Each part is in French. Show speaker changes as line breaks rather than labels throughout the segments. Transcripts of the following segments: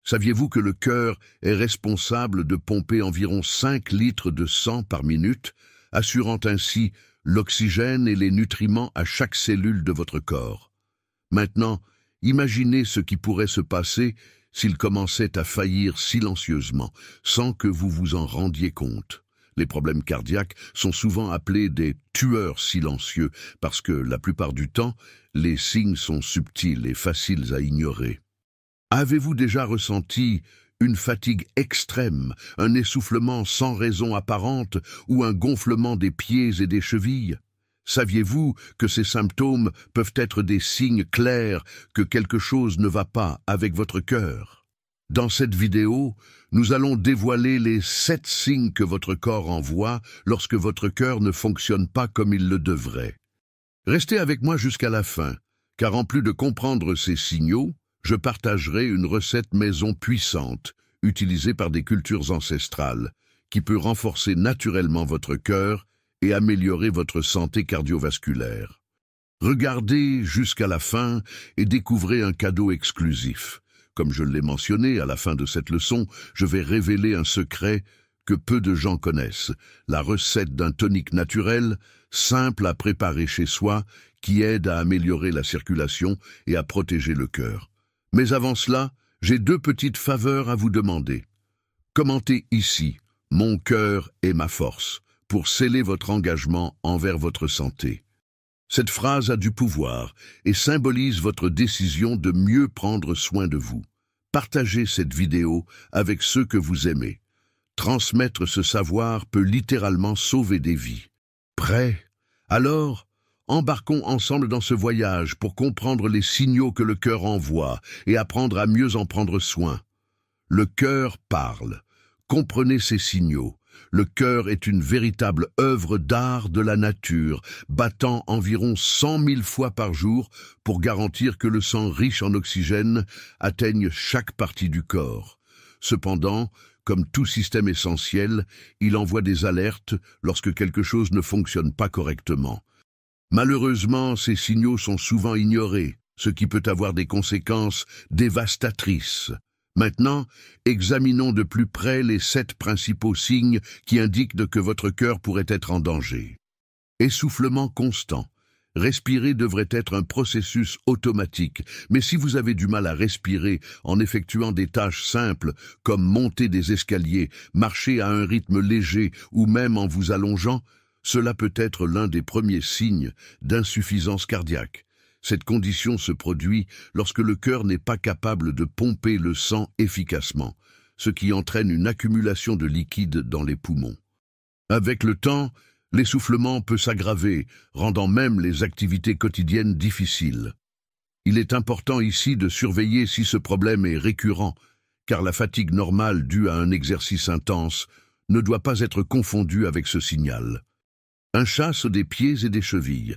Saviez-vous que le cœur est responsable de pomper environ 5 litres de sang par minute, assurant ainsi l'oxygène et les nutriments à chaque cellule de votre corps? Maintenant, imaginez ce qui pourrait se passer s'il commençait à faillir silencieusement, sans que vous vous en rendiez compte. Les problèmes cardiaques sont souvent appelés des tueurs silencieux parce que, la plupart du temps, les signes sont subtils et faciles à ignorer. Avez-vous déjà ressenti une fatigue extrême, un essoufflement sans raison apparente ou un gonflement des pieds et des chevilles? Saviez-vous que ces symptômes peuvent être des signes clairs que quelque chose ne va pas avec votre cœur? Dans cette vidéo, nous allons dévoiler les 7 signes que votre corps envoie lorsque votre cœur ne fonctionne pas comme il le devrait. Restez avec moi jusqu'à la fin, car en plus de comprendre ces signaux, je partagerai une recette maison puissante, utilisée par des cultures ancestrales, qui peut renforcer naturellement votre cœur et améliorer votre santé cardiovasculaire. Regardez jusqu'à la fin et découvrez un cadeau exclusif. Comme je l'ai mentionné à la fin de cette leçon, je vais révéler un secret que peu de gens connaissent, la recette d'un tonique naturel, simple à préparer chez soi, qui aide à améliorer la circulation et à protéger le cœur. Mais avant cela, j'ai 2 petites faveurs à vous demander. Commentez ici « Mon cœur est ma force » pour sceller votre engagement envers votre santé. Cette phrase a du pouvoir et symbolise votre décision de mieux prendre soin de vous. Partagez cette vidéo avec ceux que vous aimez. Transmettre ce savoir peut littéralement sauver des vies. Prêt? Alors, embarquons ensemble dans ce voyage pour comprendre les signaux que le cœur envoie et apprendre à mieux en prendre soin. Le cœur parle. Comprenez ces signaux. Le cœur est une véritable œuvre d'art de la nature, battant environ 100 000 fois par jour pour garantir que le sang riche en oxygène atteigne chaque partie du corps. Cependant, comme tout système essentiel, il envoie des alertes lorsque quelque chose ne fonctionne pas correctement. Malheureusement, ces signaux sont souvent ignorés, ce qui peut avoir des conséquences dévastatrices. Maintenant, examinons de plus près les 7 principaux signes qui indiquent que votre cœur pourrait être en danger. Essoufflement constant. Respirer devrait être un processus automatique, mais si vous avez du mal à respirer en effectuant des tâches simples comme monter des escaliers, marcher à un rythme léger ou même en vous allongeant, cela peut être l'un des premiers signes d'insuffisance cardiaque. Cette condition se produit lorsque le cœur n'est pas capable de pomper le sang efficacement, ce qui entraîne une accumulation de liquide dans les poumons. Avec le temps, l'essoufflement peut s'aggraver, rendant même les activités quotidiennes difficiles. Il est important ici de surveiller si ce problème est récurrent, car la fatigue normale due à un exercice intense ne doit pas être confondue avec ce signal. Un chasse des pieds et des chevilles.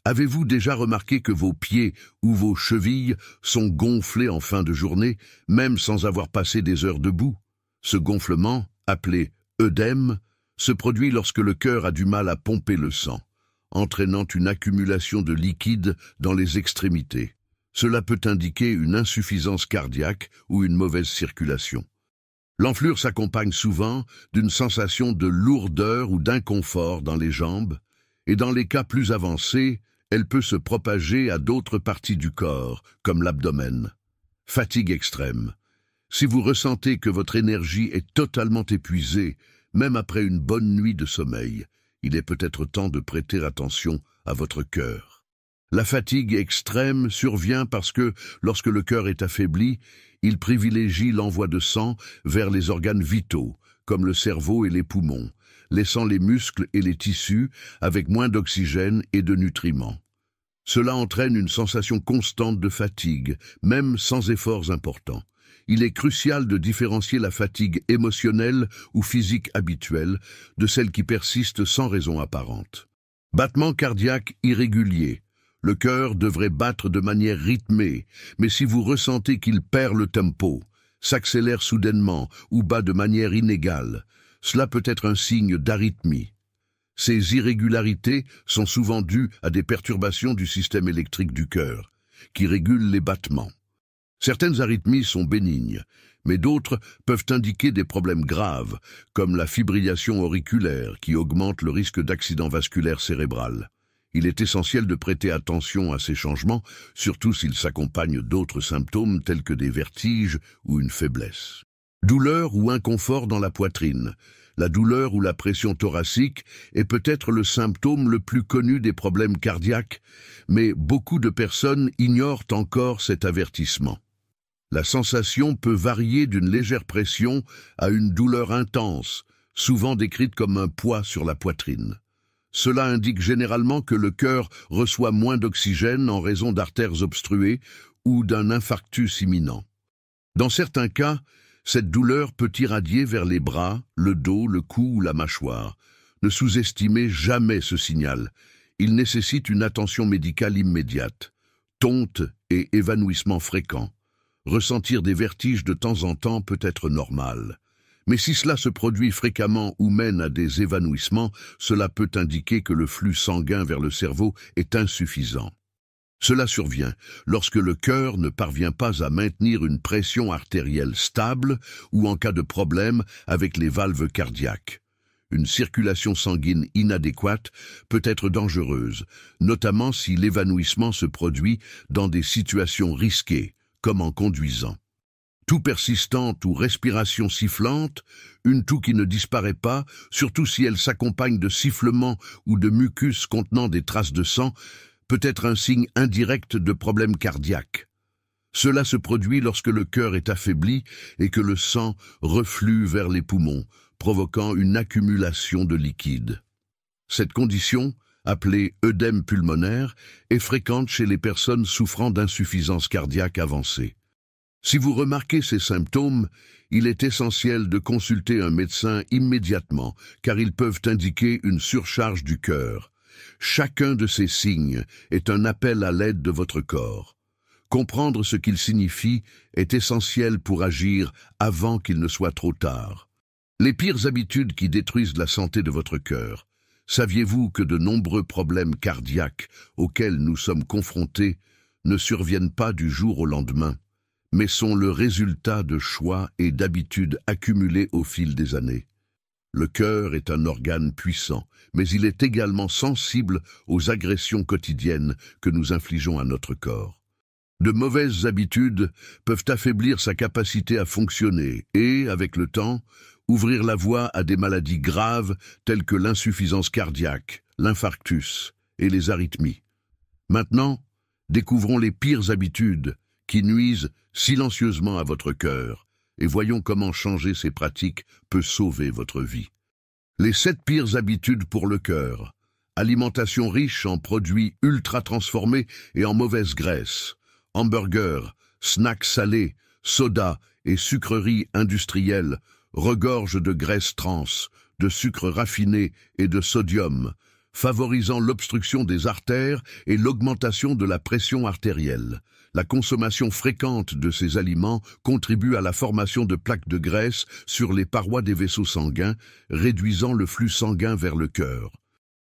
Avez-vous déjà remarqué que vos pieds ou vos chevilles sont gonflés en fin de journée, même sans avoir passé des heures debout? Ce gonflement, appelé œdème, se produit lorsque le cœur a du mal à pomper le sang, entraînant une accumulation de liquide dans les extrémités. Cela peut indiquer une insuffisance cardiaque ou une mauvaise circulation. L'enflure s'accompagne souvent d'une sensation de lourdeur ou d'inconfort dans les jambes, et dans les cas plus avancés, elle peut se propager à d'autres parties du corps, comme l'abdomen. Fatigue extrême. Si vous ressentez que votre énergie est totalement épuisée, même après une bonne nuit de sommeil, il est peut-être temps de prêter attention à votre cœur. La fatigue extrême survient parce que, lorsque le cœur est affaibli, il privilégie l'envoi de sang vers les organes vitaux, comme le cerveau et les poumons, laissant les muscles et les tissus avec moins d'oxygène et de nutriments. Cela entraîne une sensation constante de fatigue, même sans efforts importants. Il est crucial de différencier la fatigue émotionnelle ou physique habituelle de celle qui persiste sans raison apparente. Battement cardiaque irrégulier. Le cœur devrait battre de manière rythmée, mais si vous ressentez qu'il perd le tempo, s'accélère soudainement ou bat de manière inégale, cela peut être un signe d'arythmie. Ces irrégularités sont souvent dues à des perturbations du système électrique du cœur, qui régule les battements. Certaines arythmies sont bénignes, mais d'autres peuvent indiquer des problèmes graves, comme la fibrillation auriculaire qui augmente le risque d'accident vasculaire cérébral. Il est essentiel de prêter attention à ces changements, surtout s'ils s'accompagnent d'autres symptômes tels que des vertiges ou une faiblesse. Douleur ou inconfort dans la poitrine. La douleur ou la pression thoracique est peut-être le symptôme le plus connu des problèmes cardiaques, mais beaucoup de personnes ignorent encore cet avertissement. La sensation peut varier d'une légère pression à une douleur intense, souvent décrite comme un poids sur la poitrine. Cela indique généralement que le cœur reçoit moins d'oxygène en raison d'artères obstruées ou d'un infarctus imminent. Dans certains cas, cette douleur peut irradier vers les bras, le dos, le cou ou la mâchoire. Ne sous-estimez jamais ce signal. Il nécessite une attention médicale immédiate. Tonte et évanouissement fréquents. Ressentir des vertiges de temps en temps peut être normal. Mais si cela se produit fréquemment ou mène à des évanouissements, cela peut indiquer que le flux sanguin vers le cerveau est insuffisant. Cela survient lorsque le cœur ne parvient pas à maintenir une pression artérielle stable ou en cas de problème avec les valves cardiaques. Une circulation sanguine inadéquate peut être dangereuse, notamment si l'évanouissement se produit dans des situations risquées, comme en conduisant. Toux persistante ou respiration sifflante, une toux qui ne disparaît pas, surtout si elle s'accompagne de sifflements ou de mucus contenant des traces de sang, peut être un signe indirect de problème cardiaque. Cela se produit lorsque le cœur est affaibli et que le sang reflue vers les poumons, provoquant une accumulation de liquide. Cette condition, appelée œdème pulmonaire, est fréquente chez les personnes souffrant d'insuffisance cardiaque avancée. Si vous remarquez ces symptômes, il est essentiel de consulter un médecin immédiatement, car ils peuvent indiquer une surcharge du cœur. Chacun de ces signes est un appel à l'aide de votre corps. Comprendre ce qu'ils signifient est essentiel pour agir avant qu'il ne soit trop tard. Les pires habitudes qui détruisent la santé de votre cœur. Saviez-vous que de nombreux problèmes cardiaques auxquels nous sommes confrontés ne surviennent pas du jour au lendemain, mais sont le résultat de choix et d'habitudes accumulées au fil des années? Le cœur est un organe puissant, mais il est également sensible aux agressions quotidiennes que nous infligeons à notre corps. De mauvaises habitudes peuvent affaiblir sa capacité à fonctionner et, avec le temps, ouvrir la voie à des maladies graves telles que l'insuffisance cardiaque, l'infarctus et les arythmies. Maintenant, découvrons les pires habitudes qui nuisent silencieusement à votre cœur, et voyons comment changer ces pratiques peut sauver votre vie. Les 7 pires habitudes pour le cœur. Alimentation riche en produits ultra transformés et en mauvaise graisse. Hamburgers, snacks salés, sodas et sucreries industrielles regorgent de graisses trans, de sucre raffiné et de sodium, favorisant l'obstruction des artères et l'augmentation de la pression artérielle. La consommation fréquente de ces aliments contribue à la formation de plaques de graisse sur les parois des vaisseaux sanguins, réduisant le flux sanguin vers le cœur.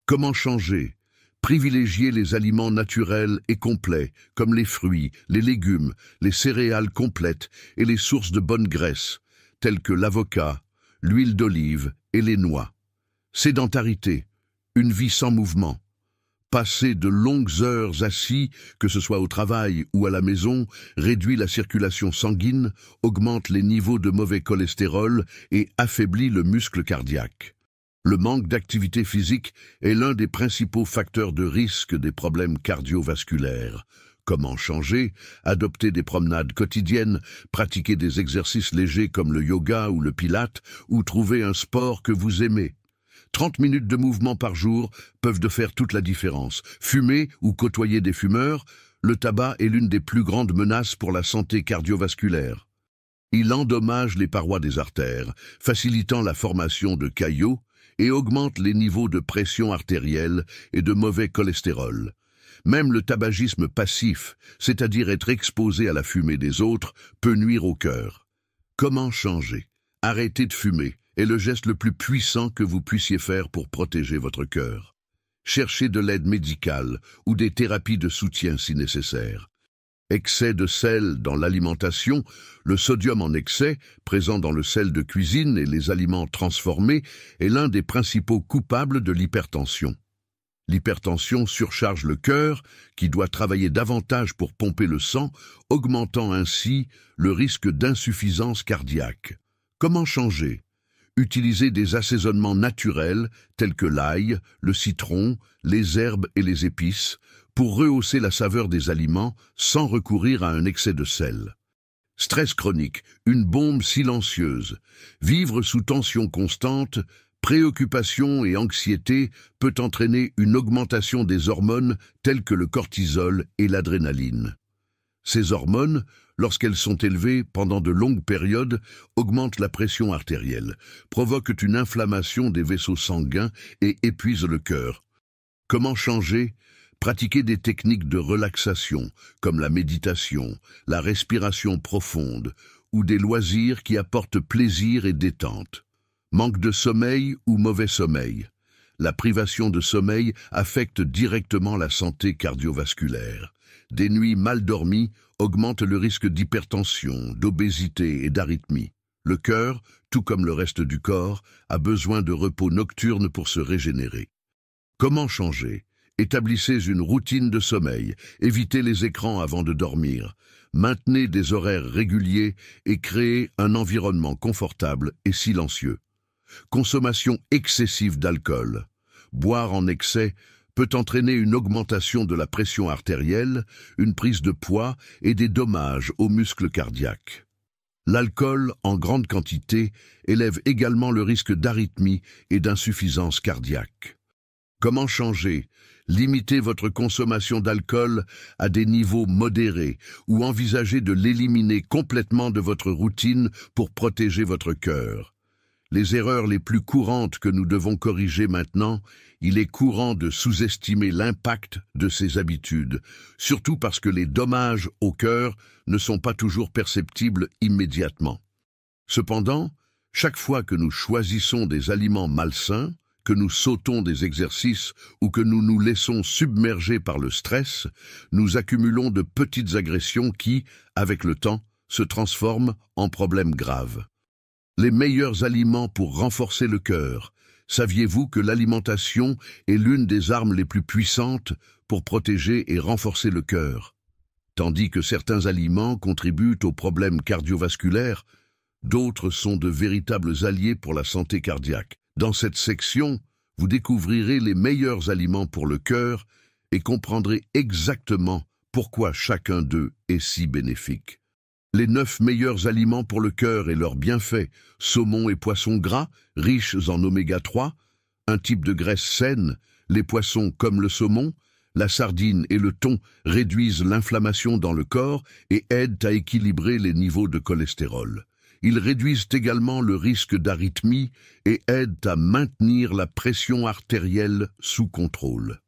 Comment changer? Privilégiez les aliments naturels et complets, comme les fruits, les légumes, les céréales complètes et les sources de bonne graisse, telles que l'avocat, l'huile d'olive et les noix. Sédentarité, une vie sans mouvement. Passer de longues heures assis, que ce soit au travail ou à la maison, réduit la circulation sanguine, augmente les niveaux de mauvais cholestérol et affaiblit le muscle cardiaque. Le manque d'activité physique est l'un des principaux facteurs de risque des problèmes cardiovasculaires. Comment changer? Adopter des promenades quotidiennes, pratiquer des exercices légers comme le yoga ou le pilate, ou trouver un sport que vous aimez. 30 minutes de mouvement par jour peuvent faire toute la différence. Fumer ou côtoyer des fumeurs, le tabac est l'une des plus grandes menaces pour la santé cardiovasculaire. Il endommage les parois des artères, facilitant la formation de caillots et augmente les niveaux de pression artérielle et de mauvais cholestérol. Même le tabagisme passif, c'est-à-dire être exposé à la fumée des autres, peut nuire au cœur. Comment changer? Arrêtez de fumer est le geste le plus puissant que vous puissiez faire pour protéger votre cœur. Cherchez de l'aide médicale ou des thérapies de soutien si nécessaire. Excès de sel dans l'alimentation, le sodium en excès, présent dans le sel de cuisine et les aliments transformés, est l'un des principaux coupables de l'hypertension. L'hypertension surcharge le cœur, qui doit travailler davantage pour pomper le sang, augmentant ainsi le risque d'insuffisance cardiaque. Comment changer? Utilisez des assaisonnements naturels tels que l'ail, le citron, les herbes et les épices pour rehausser la saveur des aliments sans recourir à un excès de sel. Stress chronique, une bombe silencieuse. Vivre sous tension constante, préoccupation et anxiété peut entraîner une augmentation des hormones telles que le cortisol et l'adrénaline. Ces hormones, lorsqu'elles sont élevées pendant de longues périodes, augmentent la pression artérielle, provoquent une inflammation des vaisseaux sanguins et épuisent le cœur. Comment changer? Pratiquez des techniques de relaxation, comme la méditation, la respiration profonde, ou des loisirs qui apportent plaisir et détente. Manque de sommeil ou mauvais sommeil. La privation de sommeil affecte directement la santé cardiovasculaire. Des nuits mal dormies augmentent le risque d'hypertension, d'obésité et d'arythmie. Le cœur, tout comme le reste du corps, a besoin de repos nocturne pour se régénérer. Comment changer? Établissez une routine de sommeil, évitez les écrans avant de dormir, maintenez des horaires réguliers et créez un environnement confortable et silencieux. Consommation excessive d'alcool. Boire en excès peut entraîner une augmentation de la pression artérielle, une prise de poids et des dommages aux muscles cardiaques. L'alcool, en grande quantité, élève également le risque d'arythmie et d'insuffisance cardiaque. Comment changer? Limitez votre consommation d'alcool à des niveaux modérés ou envisagez de l'éliminer complètement de votre routine pour protéger votre cœur. Les erreurs les plus courantes que nous devons corriger maintenant, il est courant de sous-estimer l'impact de ces habitudes, surtout parce que les dommages au cœur ne sont pas toujours perceptibles immédiatement. Cependant, chaque fois que nous choisissons des aliments malsains, que nous sautons des exercices ou que nous nous laissons submerger par le stress, nous accumulons de petites agressions qui, avec le temps, se transforment en problèmes graves. Les meilleurs aliments pour renforcer le cœur. Saviez-vous que l'alimentation est l'une des armes les plus puissantes pour protéger et renforcer le cœur? Tandis que certains aliments contribuent aux problèmes cardiovasculaires, d'autres sont de véritables alliés pour la santé cardiaque. Dans cette section, vous découvrirez les meilleurs aliments pour le cœur et comprendrez exactement pourquoi chacun d'eux est si bénéfique. Les 9 meilleurs aliments pour le cœur et leurs bienfaits, saumon et poissons gras, riches en oméga 3, un type de graisse saine, les poissons comme le saumon, la sardine et le thon réduisent l'inflammation dans le corps et aident à équilibrer les niveaux de cholestérol. Ils réduisent également le risque d'arythmie et aident à maintenir la pression artérielle sous contrôle.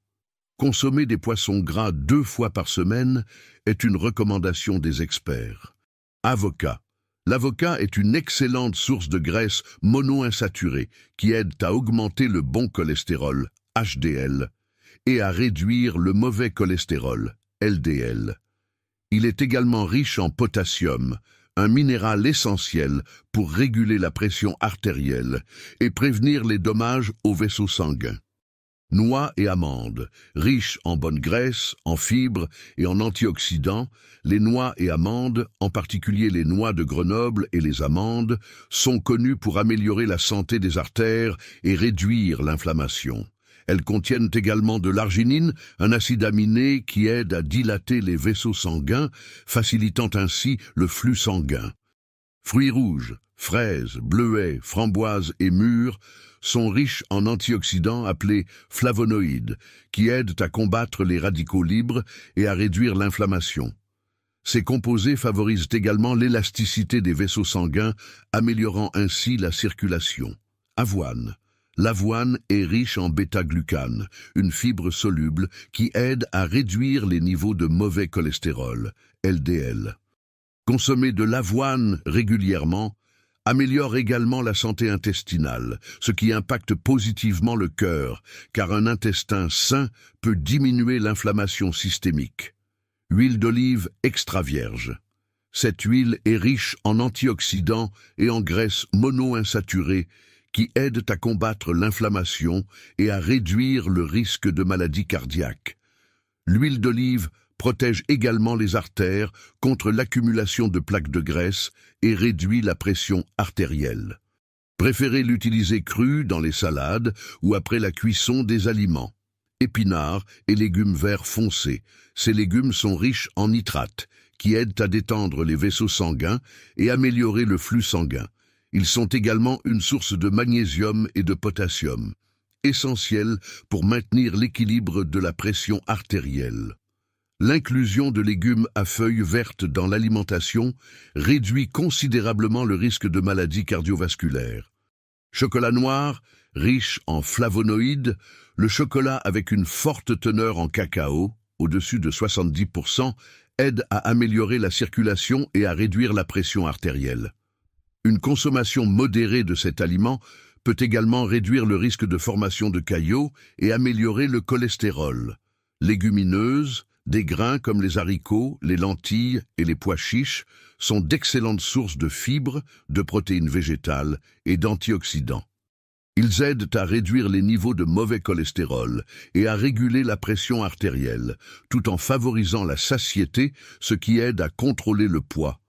Consommer des poissons gras 2 fois par semaine est une recommandation des experts. Avocat. L'avocat est une excellente source de graisse monoinsaturée qui aide à augmenter le bon cholestérol, HDL, et à réduire le mauvais cholestérol, LDL. Il est également riche en potassium, un minéral essentiel pour réguler la pression artérielle et prévenir les dommages aux vaisseaux sanguins. Noix et amandes, riches en bonnes graisses, en fibres et en antioxydants, les noix et amandes, en particulier les noix de Grenoble et les amandes, sont connues pour améliorer la santé des artères et réduire l'inflammation. Elles contiennent également de l'arginine, un acide aminé qui aide à dilater les vaisseaux sanguins, facilitant ainsi le flux sanguin. Fruits rouges, fraises, bleuets, framboises et mûres sont riches en antioxydants appelés flavonoïdes, qui aident à combattre les radicaux libres et à réduire l'inflammation. Ces composés favorisent également l'élasticité des vaisseaux sanguins, améliorant ainsi la circulation. Avoine. L'avoine est riche en bêta-glucane, une fibre soluble qui aide à réduire les niveaux de mauvais cholestérol, LDL. Consommer de l'avoine régulièrement améliore également la santé intestinale, ce qui impacte positivement le cœur, car un intestin sain peut diminuer l'inflammation systémique. Huile d'olive extra vierge. Cette huile est riche en antioxydants et en graisses monoinsaturées qui aident à combattre l'inflammation et à réduire le risque de maladies cardiaques. L'huile d'olive protège également les artères contre l'accumulation de plaques de graisse et réduit la pression artérielle. Préférez l'utiliser crue dans les salades ou après la cuisson des aliments. Épinards et légumes verts foncés. Ces légumes sont riches en nitrates, qui aident à détendre les vaisseaux sanguins et améliorer le flux sanguin. Ils sont également une source de magnésium et de potassium, essentiels pour maintenir l'équilibre de la pression artérielle. L'inclusion de légumes à feuilles vertes dans l'alimentation réduit considérablement le risque de maladies cardiovasculaires. Chocolat noir, riche en flavonoïdes, le chocolat avec une forte teneur en cacao, au-dessus de 70%, aide à améliorer la circulation et à réduire la pression artérielle. Une consommation modérée de cet aliment peut également réduire le risque de formation de caillots et améliorer le cholestérol. Légumineuses, des grains comme les haricots, les lentilles et les pois chiches sont d'excellentes sources de fibres, de protéines végétales et d'antioxydants. Ils aident à réduire les niveaux de mauvais cholestérol et à réguler la pression artérielle, tout en favorisant la satiété, ce qui aide à contrôler le poids.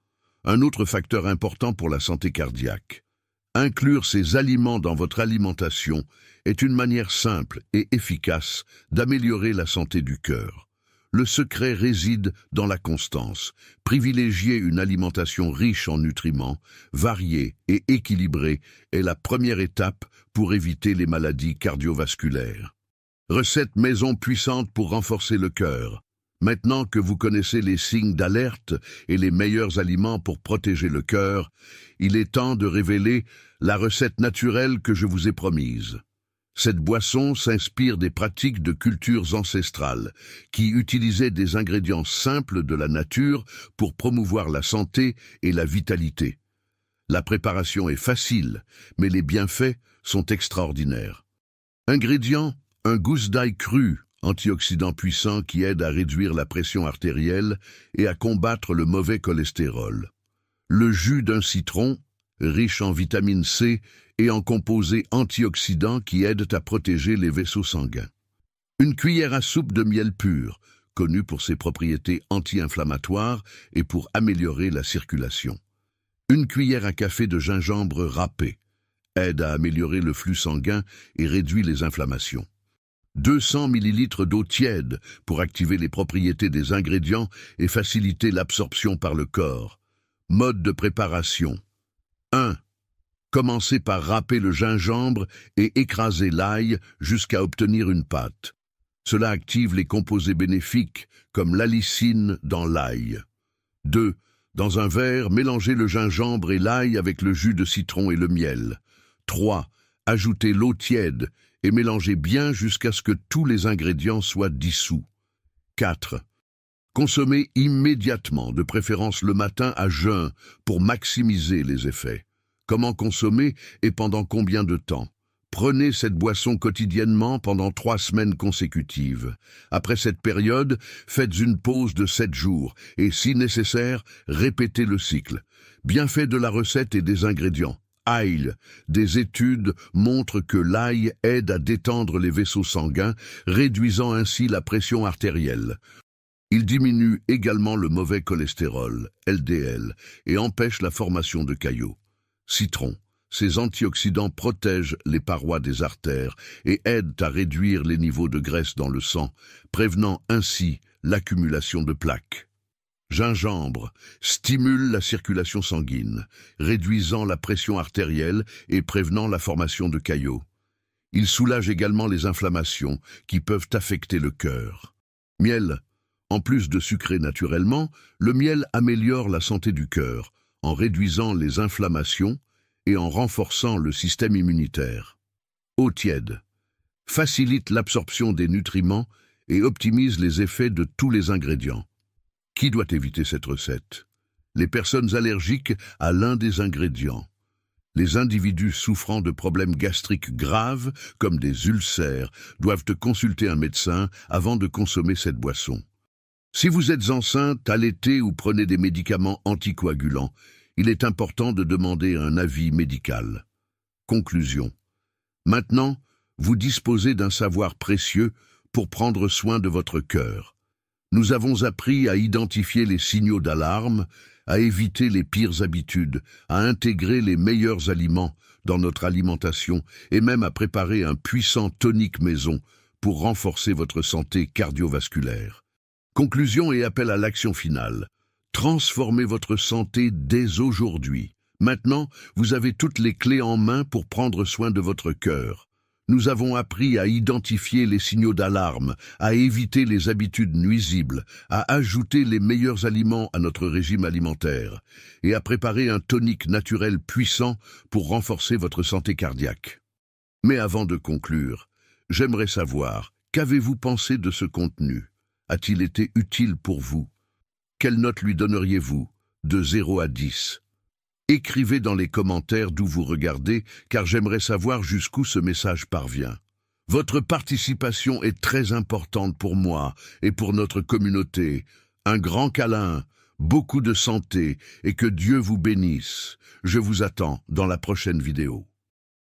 Un autre facteur important pour la santé cardiaque. Inclure ces aliments dans votre alimentation est une manière simple et efficace d'améliorer la santé du cœur. Le secret réside dans la constance. Privilégier une alimentation riche en nutriments, variée et équilibrée est la première étape pour éviter les maladies cardiovasculaires. Recette maison puissante pour renforcer le cœur. Maintenant que vous connaissez les signes d'alerte et les meilleurs aliments pour protéger le cœur, il est temps de révéler la recette naturelle que je vous ai promise. Cette boisson s'inspire des pratiques de cultures ancestrales, qui utilisaient des ingrédients simples de la nature pour promouvoir la santé et la vitalité. La préparation est facile, mais les bienfaits sont extraordinaires. Ingrédients: un gousse d'ail cru, antioxydant puissant qui aide à réduire la pression artérielle et à combattre le mauvais cholestérol. Le jus d'un citron, riche en vitamine C et en composés antioxydants qui aident à protéger les vaisseaux sanguins. Une cuillère à soupe de miel pur, connu pour ses propriétés anti-inflammatoires et pour améliorer la circulation. Une cuillère à café de gingembre râpé, aide à améliorer le flux sanguin et réduit les inflammations. 200 ml d'eau tiède pour activer les propriétés des ingrédients et faciliter l'absorption par le corps. Mode de préparation. 1. Commencez par râper le gingembre et écraser l'ail jusqu'à obtenir une pâte. Cela active les composés bénéfiques, comme l'allicine dans l'ail. 2. Dans un verre, mélangez le gingembre et l'ail avec le jus de citron et le miel. 3. Ajoutez l'eau tiède et mélangez bien jusqu'à ce que tous les ingrédients soient dissous. 4. Consommez immédiatement, de préférence le matin à jeun, pour maximiser les effets. Comment consommer et pendant combien de temps? Prenez cette boisson quotidiennement pendant 3 semaines consécutives. Après cette période, faites une pause de 7 jours et, si nécessaire, répétez le cycle. Bienfait de la recette et des ingrédients. Ail. Des études montrent que l'ail aide à détendre les vaisseaux sanguins, réduisant ainsi la pression artérielle. Il diminue également le mauvais cholestérol, LDL, et empêche la formation de caillots. Citron. Ces antioxydants protègent les parois des artères et aident à réduire les niveaux de graisse dans le sang, prévenant ainsi l'accumulation de plaques. Gingembre stimule la circulation sanguine, réduisant la pression artérielle et prévenant la formation de caillots. Il soulage également les inflammations qui peuvent affecter le cœur. Miel. En plus de sucrer naturellement, le miel améliore la santé du cœur, en réduisant les inflammations et en renforçant le système immunitaire. Eau tiède. Facilite l'absorption des nutriments et optimise les effets de tous les ingrédients. Qui doit éviter cette recette? Les personnes allergiques à l'un des ingrédients. Les individus souffrant de problèmes gastriques graves, comme des ulcères, doivent consulter un médecin avant de consommer cette boisson. Si vous êtes enceinte, allaitée ou prenez des médicaments anticoagulants, il est important de demander un avis médical. Conclusion. Maintenant, vous disposez d'un savoir précieux pour prendre soin de votre cœur. Nous avons appris à identifier les signaux d'alarme, à éviter les pires habitudes, à intégrer les meilleurs aliments dans notre alimentation et même à préparer un puissant tonique maison pour renforcer votre santé cardiovasculaire. Conclusion et appel à l'action finale. Transformez votre santé dès aujourd'hui. Maintenant, vous avez toutes les clés en main pour prendre soin de votre cœur. Nous avons appris à identifier les signaux d'alarme, à éviter les habitudes nuisibles, à ajouter les meilleurs aliments à notre régime alimentaire et à préparer un tonique naturel puissant pour renforcer votre santé cardiaque. Mais avant de conclure, j'aimerais savoir, qu'avez-vous pensé de ce contenu? A-t-il été utile pour vous? Quelle note lui donneriez-vous, de 0 à 10? Écrivez dans les commentaires d'où vous regardez, car j'aimerais savoir jusqu'où ce message parvient. Votre participation est très importante pour moi et pour notre communauté. Un grand câlin, beaucoup de santé et que Dieu vous bénisse. Je vous attends dans la prochaine vidéo.